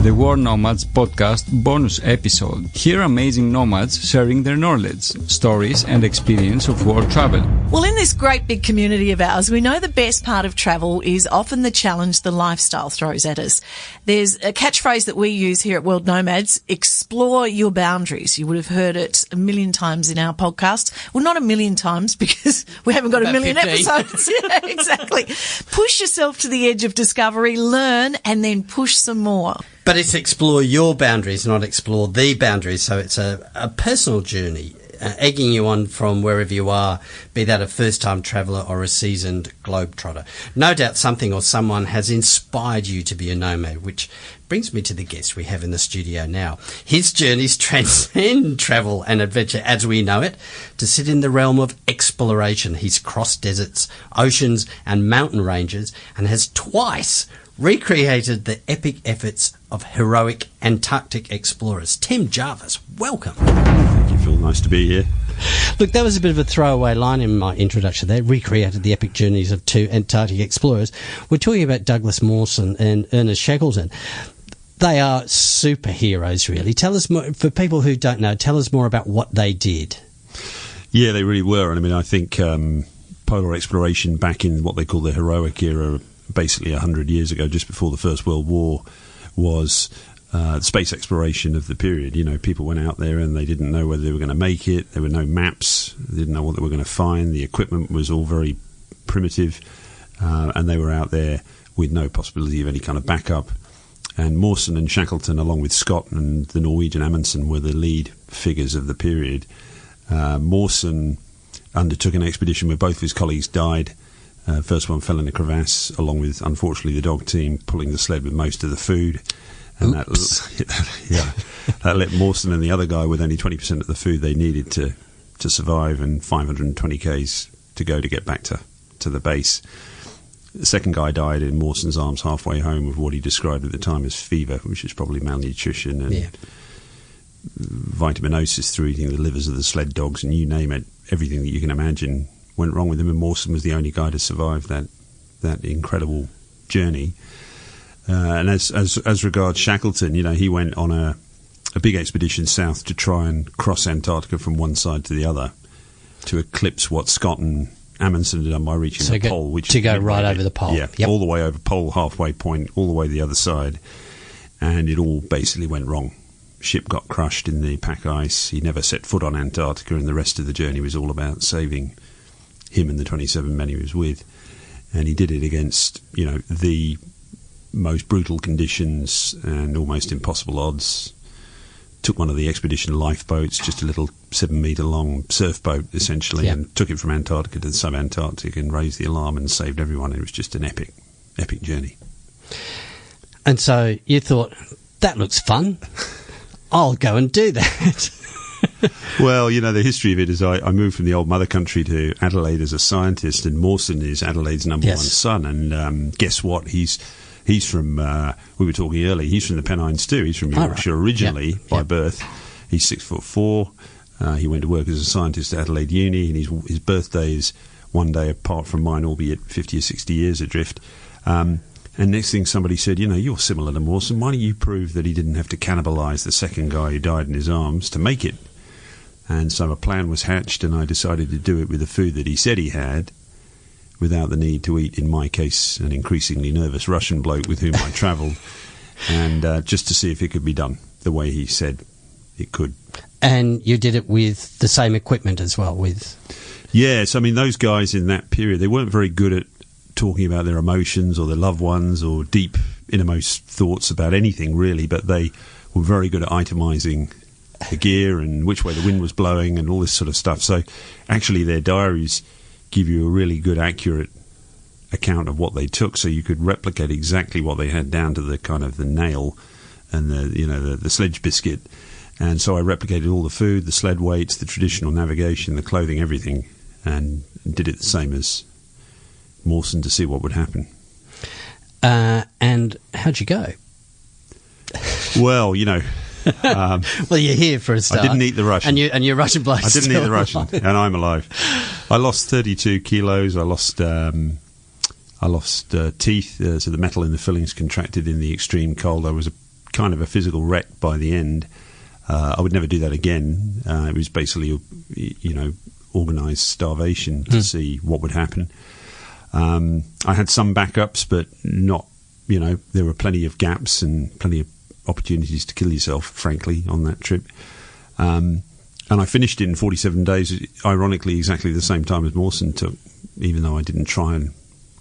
the World Nomads podcast bonus episode. Hear amazing nomads sharing their knowledge, stories and experience of world travel. Well, in this great big community of ours, we know the best part of travel is often the challenge the lifestyle throws at us. There's a catchphrase that we use here at World Nomads, explore your boundaries. You would have heard it a million times in our podcast. Well, not a million times because we haven't got a million 15. episodes. Yeah, exactly. Push yourself to the edge of discovery, learn, and then push some more. But it's explore your boundaries, not explore the boundaries. So it's a personal journey, egging you on from wherever you are, be that a first-time traveller or a seasoned globetrotter. No doubt something or someone has inspired you to be a nomad, which brings me to the guest we have in the studio now. His journeys transcend travel and adventure as we know it to sit in the realm of exploration. He's crossed deserts, oceans and mountain ranges and has twice recreated the epic efforts of heroic Antarctic explorers. Tim Jarvis, welcome. Thank you, Phil. Nice to be here. Look, that was a bit of a throwaway line in my introduction there. Recreated the epic journeys of two Antarctic explorers. We're talking about Douglas Mawson and Ernest Shackleton. They are superheroes, really. Tell us more, for people who don't know, tell us more about what they did. Yeah, they really were. And I mean, I think polar exploration back in what they call the heroic era, basically 100 years ago, just before the First World War, was space exploration of the period. You know, people went out there and they didn't know whether they were going to make it. There were no maps. They didn't know what they were going to find. The equipment was all very primitive, and they were out there with no possibility of any kind of backup. And Mawson and Shackleton, along with Scott and the Norwegian Amundsen, were the lead figures of the period. Mawson undertook an expedition where both of his colleagues died. First one fell in a crevasse, along with, unfortunately, the dog team pulling the sled with most of the food. And that left Mawson and the other guy with only 20% of the food they needed to survive, and 520 k's to go to get back to the base. The second guy died in Mawson's arms halfway home with what he described at the time as fever, which is probably malnutrition and vitaminosis through eating the livers of the sled dogs, and you name it, everything that you can imagine went wrong with him, and Mawson was the only guy to survive that incredible journey. And as regards Shackleton, you know, he went on a big expedition south to try and cross Antarctica from one side to the other to eclipse what Scott and Amundsen had done by reaching the pole, which to go right over the pole. Yeah, all the way over pole, halfway point, all the way to the other side, and it all basically went wrong. Ship got crushed in the pack ice. He never set foot on Antarctica, and the rest of the journey was all about saving him and the 27 men he was with. And he did it against, you know, the most brutal conditions and almost impossible odds. Took one of the expedition lifeboats, just a little 7-metre long surf boat essentially, and took it from Antarctica to the sub-Antarctic and raised the alarm and saved everyone. It was just an epic journey. And so you thought, that looks fun. I'll go and do that. Well, you know, the history of it is I moved from the old mother country to Adelaide as a scientist, and Mawson is Adelaide's number one son. And guess what? He's from, we were talking earlier, he's from the Pennines too. He's from Yorkshire originally by birth. He's 6'4". He went to work as a scientist at Adelaide Uni, and his birthday is one day apart from mine, albeit 50 or 60 years adrift. And next thing somebody said, you know, you're similar to Mawson. Why don't you prove that he didn't have to cannibalise the second guy who died in his arms to make it? And so a plan was hatched, and I decided to do it with the food that he said he had, without the need to eat, in my case, an increasingly nervous Russian bloke with whom I travelled, and just to see if it could be done the way he said it could. And you did it with the same equipment as well? Yes, I mean, those guys in that period, they weren't very good at talking about their emotions or their loved ones or deep innermost thoughts about anything, really, but they were very good at itemising the gear and which way the wind was blowing and all this sort of stuff. So actually their diaries give you a really good, accurate account of what they took, so you could replicate exactly what they had down to the kind of the nail and the sledge biscuit. And so I replicated all the food, the sled weights, the traditional navigation, the clothing, everything, and did it the same as Mawson to see what would happen. And how'd you go? Well, you know, well, you're here for a start. I didn't eat the Russian. And you're Russian bloke. I didn't eat the Russian, and I'm alive. I lost 32 kilos. I lost teeth, so the metal in the fillings contracted in the extreme cold. I was kind of a physical wreck by the end. I would never do that again. It was basically, organised starvation to see what would happen. I had some backups, but not, there were plenty of gaps and plenty of opportunities to kill yourself, frankly, on that trip. And I finished it in 47 days, ironically exactly the same time as Mawson took, even though I didn't try and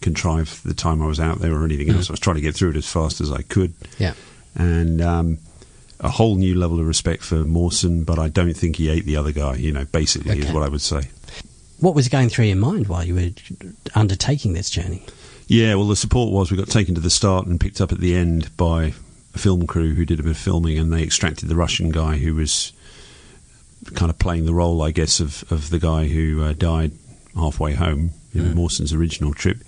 contrive the time I was out there or anything else. I was trying to get through it as fast as I could. Yeah. And a whole new level of respect for Mawson, but I don't think he ate the other guy, basically is what I would say. What was going through your mind while you were undertaking this journey? Yeah, well, the support was we got taken to the start and picked up at the end by a film crew who did a bit of filming, and they extracted the Russian guy who was kind of playing the role, I guess, of the guy who died halfway home in Mawson's original trip.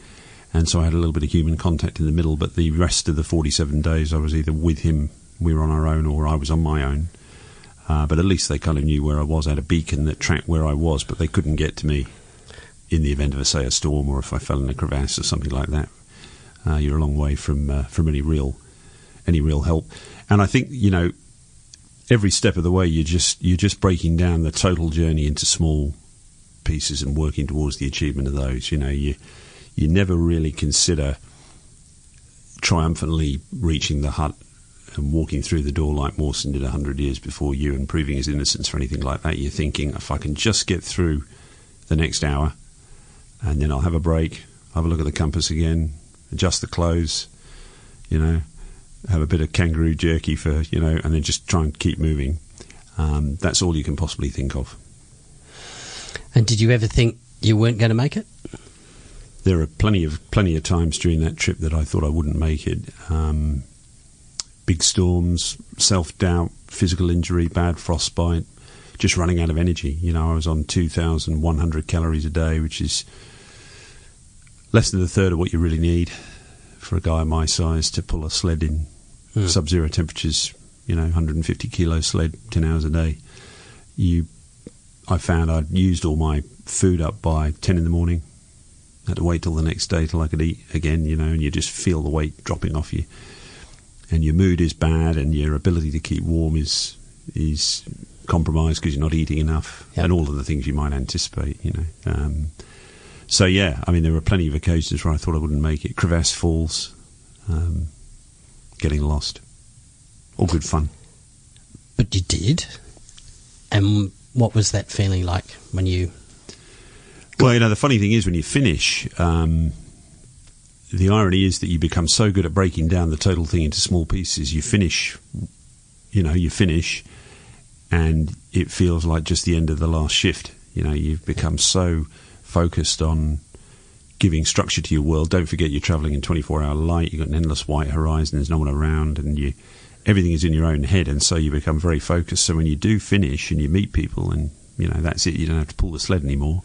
And so I had a little bit of human contact in the middle, but the rest of the 47 days I was either with him, we were on our own, or I was on my own. But at least they kind of knew where I was. I had a beacon that tracked where I was, but they couldn't get to me in the event of, a storm, or if I fell in a crevasse or something like that. You're a long way from any real help. And I think, every step of the way you're just breaking down the total journey into small pieces and working towards the achievement of those. You never really consider triumphantly reaching the hut and walking through the door like Mawson did 100 years before you and proving his innocence or anything like that. You're thinking, if I can just get through the next hour, and then I'll have a break, have a look at the compass again, adjust the clothes, have a bit of kangaroo jerky and then just try and keep moving. That's all you can possibly think of. And did you ever think you weren't going to make it? There are plenty of times during that trip that I thought I wouldn't make it. Big storms, self-doubt, physical injury, bad frostbite, just running out of energy. I was on 2,100 calories a day, which is less than a third of what you really need for a guy my size to pull a sled in sub-zero temperatures, 150 kilo sled, 10 hours a day. I found I'd used all my food up by 10 in the morning. Had to wait till the next day till I could eat again, and you just feel the weight dropping off you. And your mood is bad, and your ability to keep warm is compromised because you're not eating enough, and all of the things you might anticipate, So, yeah, there were plenty of occasions where I thought I wouldn't make it. Crevasse falls, getting lost. All good fun. But you did. And what was that feeling like when you... Well, the funny thing is when you finish, the irony is that you become so good at breaking down the total thing into small pieces. You finish, and it feels like just the end of the last shift. You've become so focused on giving structure to your world. Don't forget you're travelling in 24-hour light. You've got an endless white horizon. There's no one around, and everything is in your own head, and so you become very focused. So when you do finish and you meet people and, that's it, you don't have to pull the sled anymore,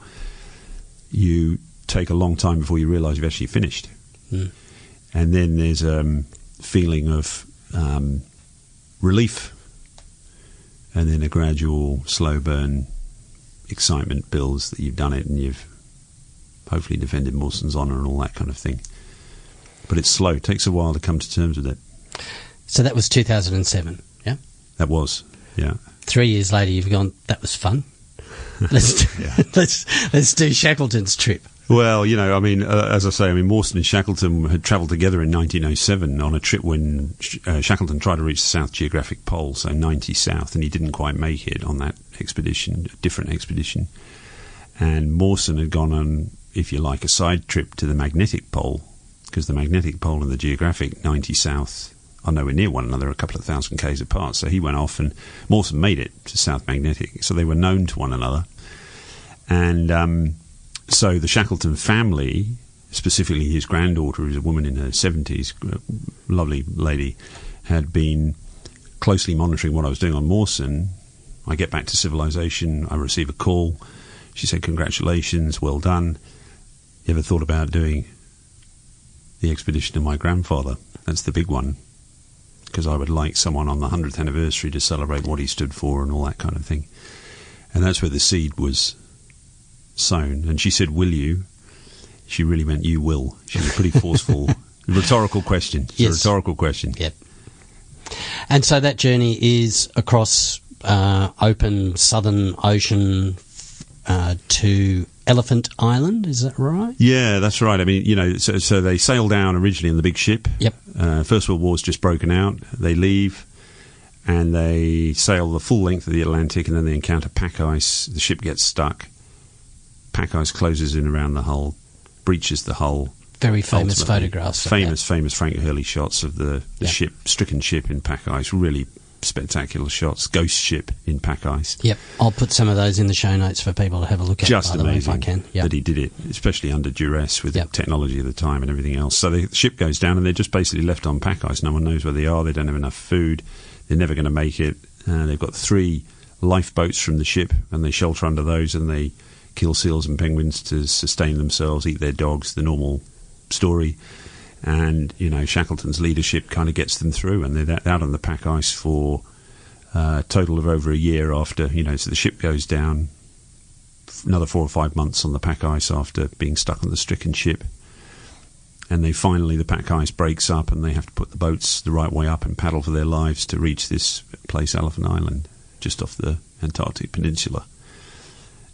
you take a long time before you realise you've actually finished. And then there's a feeling of relief, and then a gradual slow burn excitement builds that you've done it and you've hopefully defended Mawson's honour and all that kind of thing. But it's slow. It takes a while to come to terms with it. So that was 2007, yeah? That was, yeah. 3 years later, you've gone, that was fun. Let's do Shackleton's trip. Well, as I say, Mawson and Shackleton had travelled together in 1907 on a trip when Shackleton tried to reach the South Geographic Pole, so 90 south, and he didn't quite make it on that expedition, a different expedition. And Mawson had gone on, if you like, a side trip to the magnetic pole, because the magnetic pole and the geographic 90 south are nowhere near one another, a couple of thousand k's apart. So he went off, and Mawson made it to South Magnetic, so they were known to one another. And so the Shackleton family, specifically his granddaughter, who's a woman in her 70s, a lovely lady, had been closely monitoring what I was doing on Mawson. I get back to civilization, I receive a call. She said, "Congratulations, well done. You ever thought about doing the expedition of my grandfather? That's the big one, because I would like someone on the 100th anniversary to celebrate what he stood for and all that kind of thing." And that's where the seed was sown. And she said, "Will you?" She really meant "you will." She was pretty forceful. Rhetorical question. It's yes. A rhetorical question. Yep. And so that journey is across open Southern Ocean to Elephant Island, is that right? Yeah, that's right. I mean, you know, so they sail down originally in the big ship. Yep. First World War's just broken out. They leave and they sail the full length of the Atlantic, and then they encounter pack ice. The ship gets stuck. Pack ice closes in around the hull, breaches the hull. Very famous photographs. Famous Frank Hurley shots of the ship, stricken ship in pack ice. Really spectacular shots. Ghost ship in pack ice. Yep. I'll put some of those in the show notes for people to have a look at. Just amazing, if I can. Yep. That he did it, especially under duress with the technology of the time and everything else. So the ship goes down and they're just basically left on pack ice. No one knows where they are. They don't have enough food. They're never going to make it. They've got 3 lifeboats from the ship, and they shelter under those, and they kill seals and penguins to sustain themselves, eat their dogs, the normal story. And, you know, Shackleton's leadership kind of gets them through, and they're out on the pack ice for a total of over a year after, you know, so the ship goes down, another 4 or 5 months on the pack ice after being stuck on the stricken ship. And they finally, the pack ice breaks up, and they have to put the boats the right way up and paddle for their lives to reach this place, Elephant Island, just off the Antarctic Peninsula.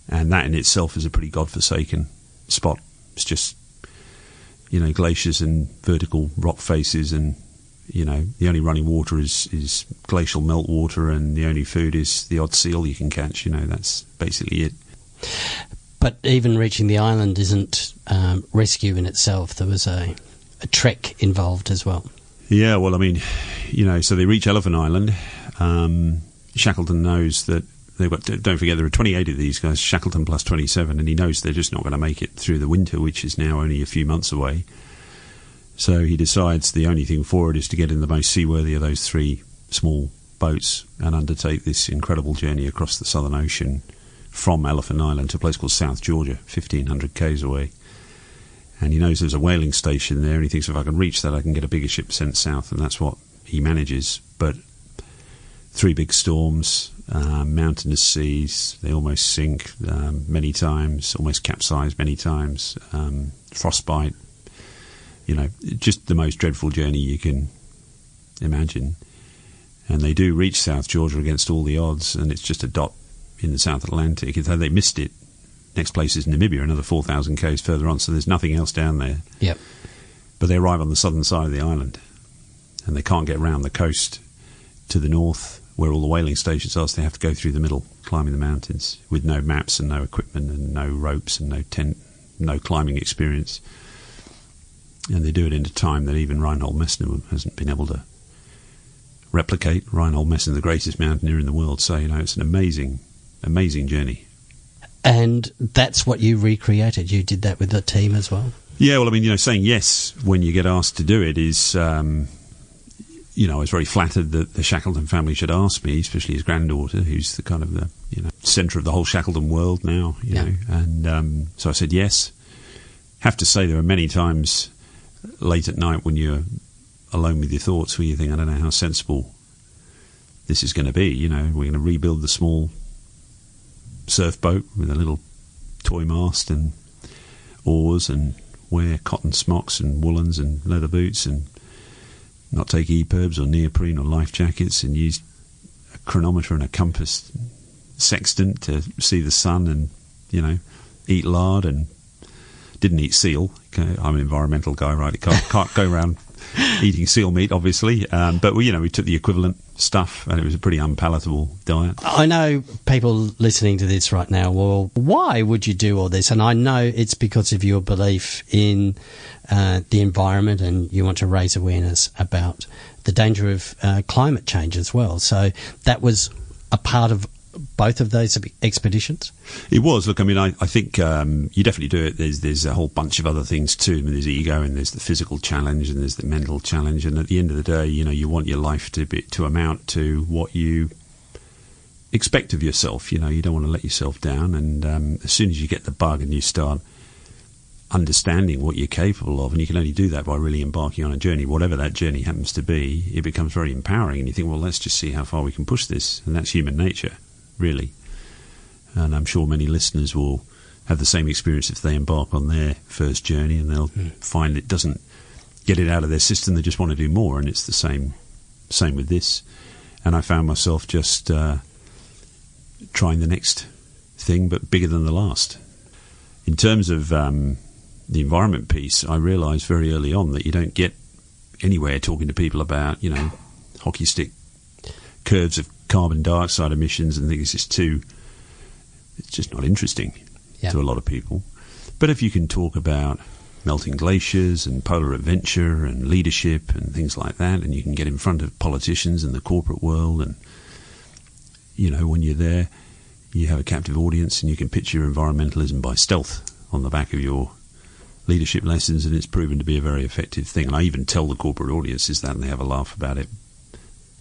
And that in itself is a pretty godforsaken spot. It's just, you know, glaciers and vertical rock faces, and, you know, the only running water is glacial meltwater, and the only food is the odd seal you can catch. You know, that's basically it. But even reaching the island isn't rescue in itself. There was a trek involved as well. Yeah, well, I mean, you know, so they reach Elephant Island. Shackleton knows that they've got, don't forget, there are 28 of these guys, Shackleton plus 27, and he knows they're just not going to make it through the winter, which is now only a few months away. So he decides the only thing for it is to get in the most seaworthy of those 3 small boats and undertake this incredible journey across the Southern Ocean from Elephant Island to a place called South Georgia, 1,500 k's away. And he knows there's a whaling station there, and he thinks if I can reach that, I can get a bigger ship sent south, and that's what he manages. But 3 big storms, mountainous seas, they almost sink many times, almost capsize many times, frostbite, you know, just the most dreadful journey you can imagine. And they do reach South Georgia against all the odds, and it's just a dot in the South Atlantic. They missed it. Next place is Namibia, another 4,000 k's further on, so there's nothing else down there. Yep. But they arrive on the southern side of the island, and they can't get round the coast to the north where all the whaling stations are, so they have to go through the middle, climbing the mountains with no maps and no equipment and no ropes and no tent, no climbing experience. And they do it in a time that even Reinhold Messner hasn't been able to replicate. Reinhold Messner, the greatest mountaineer in the world, so, you know, it's an amazing journey. And that's what you recreated. You did that with the team as well? Yeah, well, I mean, you know, saying yes when you get asked to do it is, you know, I was very flattered that the Shackleton family should ask me, especially his granddaughter, who's the kind of the, you know, centre of the whole Shackleton world now, you know. And so I said yes. Have to say there are many times late at night when you're alone with your thoughts where you think, I don't know how sensible this is going to be. You know, we're going to rebuild the small surf boat with a little toy mast and oars, and wear cotton smocks and woolens and leather boots, and not take EPIRBs or neoprene or life jackets, and use a chronometer and a compass sextant to see the sun, and, you know, eat lard, and didn't eat seal. I'm an environmental guy, right? Can't go around eating seal meat, obviously. But we took the equivalent stuff, and it was a pretty unpalatable diet. I know people listening to this right now, well, why would you do all this? And I know it's because of your belief in the environment, and you want to raise awareness about the danger of climate change as well. So that was a part of both of those expeditions? It was. Look, I mean, I think you definitely do it. There's a whole bunch of other things too. I mean, there's ego, and there's the physical challenge, and there's the mental challenge. And at the end of the day, you know, you want your life to amount to what you expect of yourself. You know, you don't want to let yourself down. And as soon as you get the bug and you start understanding what you're capable of, and you can only do that by really embarking on a journey, whatever that journey happens to be, it becomes very empowering. And you think, well, let's just see how far we can push this. And that's human nature, really. And I'm sure many listeners will have the same experience if they embark on their first journey, and they'll find it doesn't get it out of their system. They just want to do more, and it's the same Same with this. And I found myself just trying the next thing, but bigger than the last. In terms of the environment piece, I realised very early on that you don't get anywhere talking to people about, hockey stick curves of carbon dioxide emissions and things. It's just not interesting to a lot of people. But if you can talk about melting glaciers and polar adventure and leadership and things like that, and you can get in front of politicians and the corporate world, and when you're there, you have a captive audience and you can pitch your environmentalism by stealth on the back of your leadership lessons, and it's proven to be a very effective thing. And I even tell the corporate audiences that, and they have a laugh about it.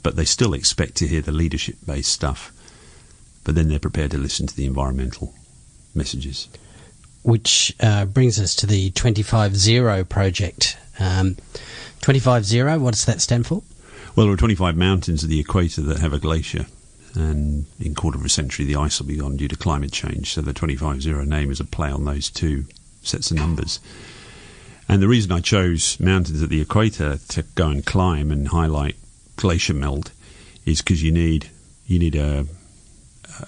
But they still expect to hear the leadership-based stuff, but then they're prepared to listen to the environmental messages. Which brings us to the 25-0 project. 25-0, what does that stand for? Well, there are 25 mountains of the equator that have a glacier, and in a quarter of a century the ice will be gone due to climate change, so the 25-0 name is a play on those two sets of numbers. And the reason I chose mountains at the equator to go and climb and highlight glacier melt is because you need a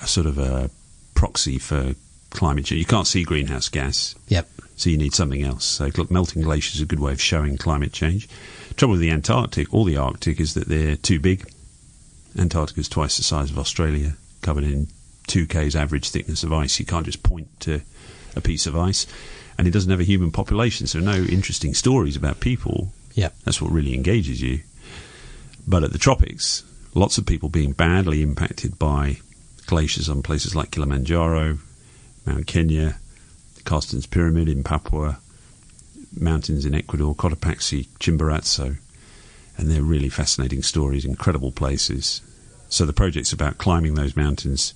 sort of a proxy for climate change. You can't see greenhouse gas. Yep. So you need something else. So melting glaciers is a good way of showing climate change. Trouble with the Antarctic or the Arctic is that they're too big. Antarctica is twice the size of Australia, covered in 2k's average thickness of ice. You can't just point to a piece of ice. And it doesn't have a human population, so no interesting stories about people. Yep. That's what really engages you. But at the tropics, lots of people being badly impacted by glaciers on places like Kilimanjaro, Mount Kenya, the Carsten's Pyramid in Papua, mountains in Ecuador, Cotopaxi, Chimborazo, and they're really fascinating stories, incredible places. So the project's about climbing those mountains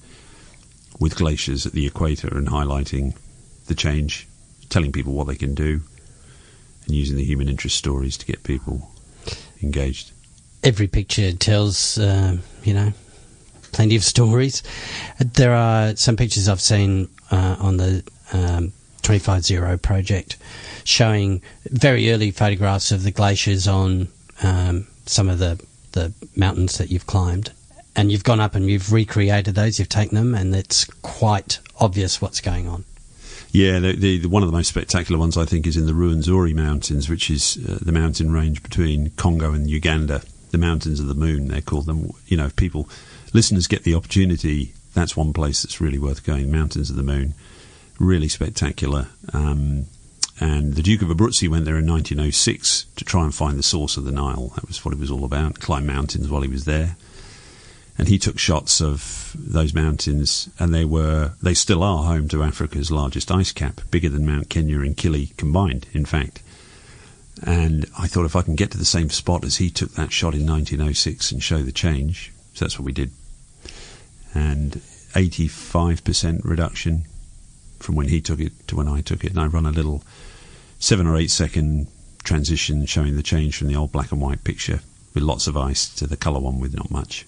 with glaciers at the equator and highlighting the change, telling people what they can do, and using the human interest stories to get people engaged. Every picture tells, plenty of stories. There are some pictures I've seen on the 25-0 project showing very early photographs of the glaciers on some of the mountains that you've climbed. And you've gone up and you've recreated those, you've taken them, and it's quite obvious what's going on. Yeah, the one of the most spectacular ones, I think, is in the Ruwenzori Mountains, which is the mountain range between Congo and Uganda. The Mountains of the Moon, they're called them. If listeners get the opportunity, that's one place that's really worth going. Mountains of the Moon, really spectacular. And the Duke of Abruzzi went there in 1906 to try and find the source of the Nile. That was what it was all about, climb mountains while he was there. And he took shots of those mountains, and they still are home to Africa's largest ice cap, bigger than Mount Kenya and Kili combined, in fact. And I thought, if I can get to the same spot as he took that shot in 1906 and show the change, so that's what we did. And 85% reduction from when he took it to when I took it. And I run a little 7 or 8 second transition showing the change from the old black and white picture with lots of ice to the colour one with not much.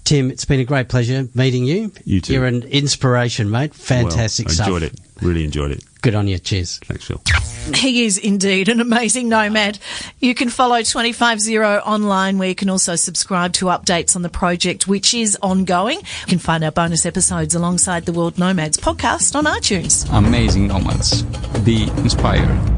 Tim, it's been a great pleasure meeting you. You too. You're an inspiration, mate. Fantastic stuff. I enjoyed it. Really enjoyed it. Good on you. Cheers. Thanks, Phil. He is indeed an amazing nomad. You can follow 25-0 online, where you can also subscribe to updates on the project, which is ongoing. You can find our bonus episodes alongside the World Nomads podcast on iTunes. Amazing Nomads. Be inspired.